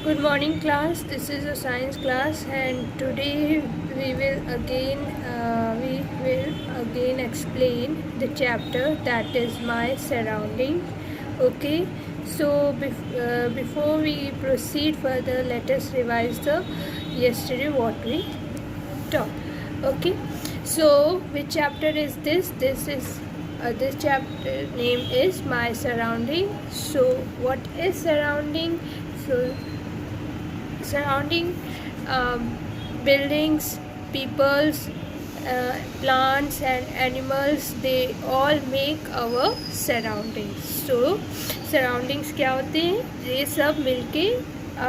Good morning class, this is a science class and today we will again explain the chapter that is my surrounding. Okay, so before we proceed further, let us revise the yesterday what we taught. Okay, so which chapter is this? This chapter name is my surrounding. So what is surrounding? So surrounding buildings, peoples, plants and animals, they all make our surroundings. So surroundings क्या होते हैं? ये सब मिलके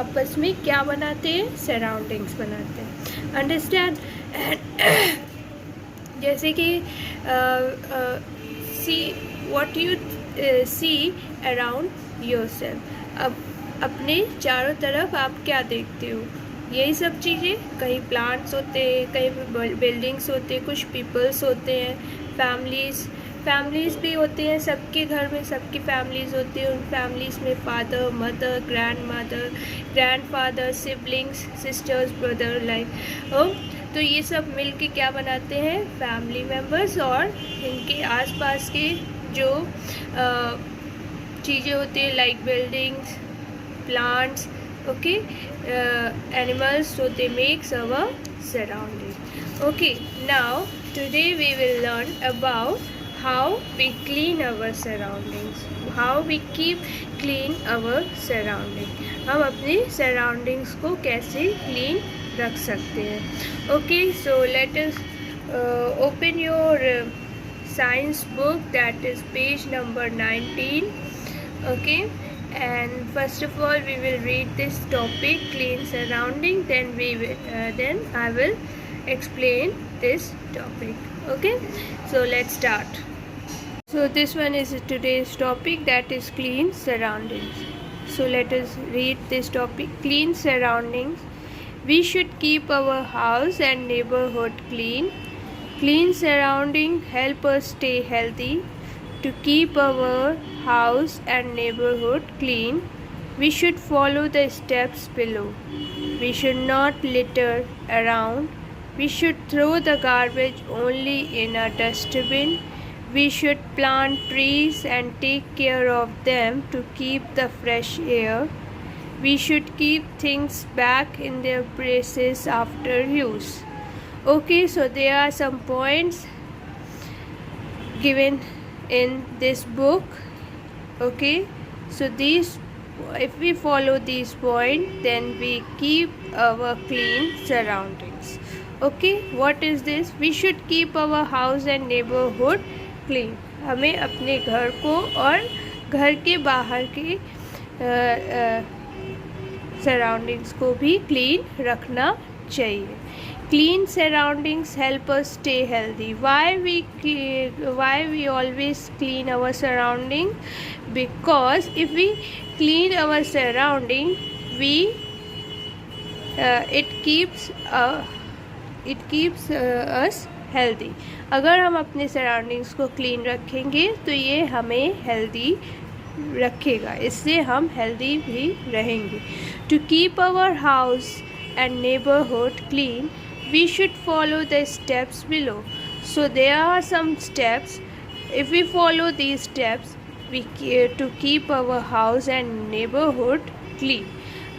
आपस में क्या बनाते हैं? सराउंडिंग्स बनाते हैं. अंडरस्टैंड? जैसे कि see what you see around yourself. अब अपने चारों तरफ आप क्या देखते हो? यही सब चीज़ें. कहीं प्लांट्स होते हैं, कहीं बिल्डिंग्स होते हैं, कुछ पीपल्स होते हैं, फैमिलीज़ भी होते हैं. सबके घर में सबकी फैमिलीज़ होती है. उन फैमिलीज़ में father, mother, grandfather, siblings, sisters, brother, like तो ये सब मिल के क्या बनाते हैं? Family members. और इनके आसपास के जो चीज़ें होती हैं like buildings, plants, okay, animals, so they makes our surrounding. Okay, now today we will learn about how we clean our surroundings, how we keep clean our surrounding. हम अपनी surroundings को कैसे clean रख सकते हैं. Okay, so let us open your science book, that is page number 19. Okay, and first of all we will read this topic, clean surrounding, then I will explain this topic. Okay, so let's start. So this one is today's topic, that is clean surroundings. So let us read this topic, clean surroundings. We should keep our house and neighborhood clean. Clean surroundings help us stay healthy. To keep our house and neighborhood clean, we should follow the steps below. We should not litter around. We should throw the garbage only in a dustbin. We should plant trees and take care of them to keep the fresh air. We should keep things back in their places after use. Okay, so there are some points given in this book. Okay, so these, if we follow these points, then we keep our clean surroundings. Okay, what is this? We should keep our house and neighborhood clean. हमें अपने घर को और घर के बाहर के surroundings को भी क्लीन रखना चाहिए. Clean surroundings help us stay healthy. Why we always clean our surrounding? Because if we clean our surrounding, it keeps us healthy. अगर हम अपने surroundings को clean रखेंगे तो ये हमें healthy रखेगा, इससे हम healthy भी रहेंगे. To keep our house and neighborhood clean, we should follow the steps below. So there are some steps. If we follow these steps, to keep our house and neighborhood clean.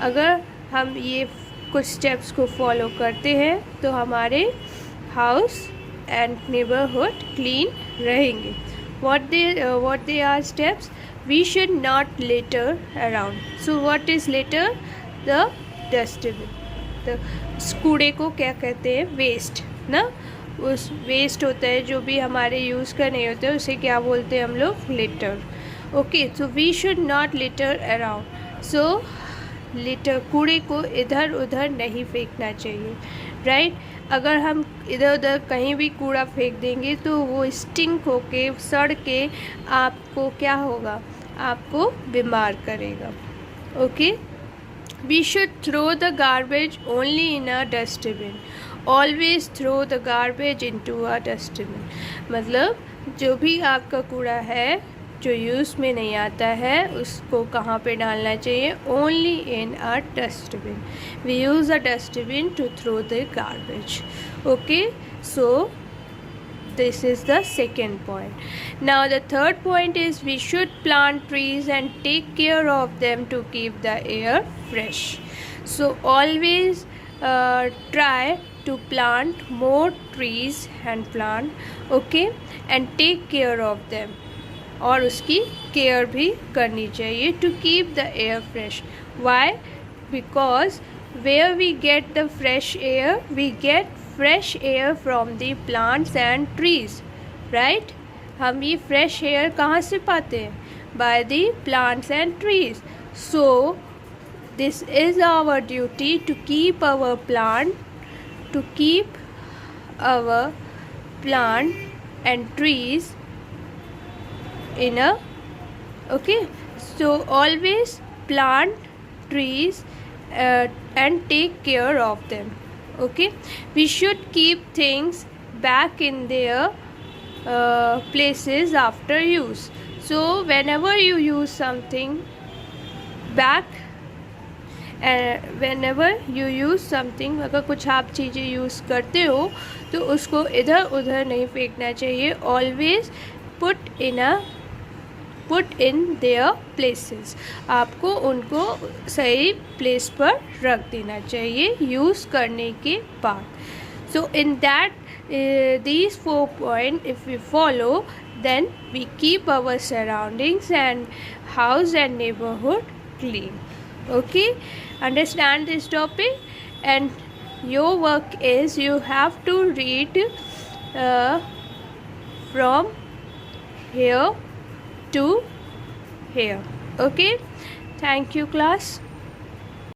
अगर हम ये कुछ steps को follow करते हैं तो हमारे house and neighborhood clean रहेंगे. What they are steps? We should not litter around. So what is litter? The dustbin. कूड़े को क्या कहते हैं? वेस्ट ना. उस वेस्ट होता है जो भी हमारे यूज़ का नहीं होता है, उसे क्या बोलते हैं हम लोग? Litter. Okay, so we should not litter around. So litter, कूड़े को इधर उधर नहीं फेंकना चाहिए. राइट, अगर हम इधर उधर कहीं भी कूड़ा फेंक देंगे तो वो स्टिंक होके, सड़ के आपको क्या होगा? आपको बीमार करेगा. Okay, we should throw the garbage only in a dustbin. Always throw the garbage into a dustbin. मतलब जो भी आपका कूड़ा है जो यूज़ में नहीं आता है उसको कहाँ पे डालना चाहिए? Only in a dustbin. We use a dustbin to throw the garbage. Okay, so this is the second point. Now the third point is we should plant trees and take care of them to keep the air fresh. So always try to plant more trees and plant, okay, and take care of them. और उसकी care भी करनी चाहिए to keep the air fresh. Why? Because where we get the fresh air, we get fresh air from the plants and trees, right? हम ये fresh air कहाँ से पाते हैं? By the plants and trees. So this is our duty to keep our plant and trees in a, okay, so always plant trees and take care of them. Okay, we should keep things back in their places after use. So whenever you use something back, whenever you use something, अगर कुछ आप चीज़ें use करते हो तो उसको इधर उधर नहीं फेंकना चाहिए. Always put in their places. आपको उनको सही प्लेस पर रख देना चाहिए यूज़ करने के बाद. So in that these 4 points if we follow, then we keep our surroundings and house and neighborhood clean. Okay, understand this topic, and your work is you have to read from here to here. Okay, thank you class.